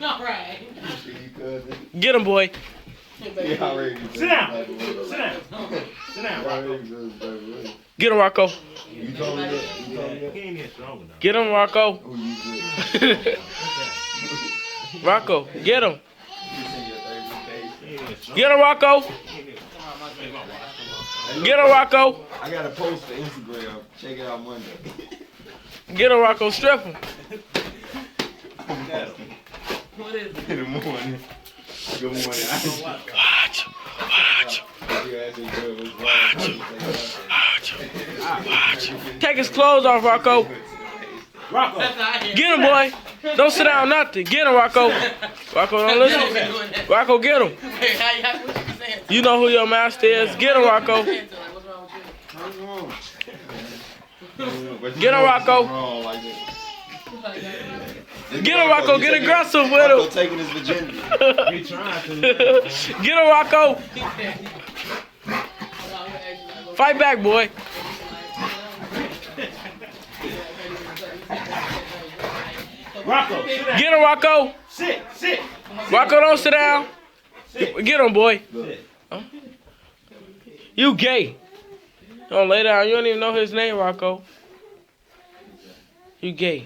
All right. Get him, boy. Sit down. Sit down. Sit down. Get him, Rocco. You told me that. You told me that. He ain't even strong enough. Get him, Rocco. Who you good? Rocco, get him. Get him, Rocco. Get him, Rocco. I got a post for Instagram. Check it out Monday. Get him, Rocco. Strip him. What is it? In the morning. Good morning. Watch. Watch. Watch. Take his clothes off, Rocco. Rocco. Get him, boy. Don't sit down, nothing. Get him, Rocco. Rocco, don't listen. Rocco, get him. You know who your master is. Get him, Rocco. Get him, Rocco. Get him, Rocco. Get aggressive with him. Taking his virginity. Get him, Rocco. Fight back, boy. Rocco, sit down. Get him, Rocco. Sit. Rocco, don't sit down. Get him, boy. Huh? You gay. Don't lay down. You don't even know his name, Rocco. You gay.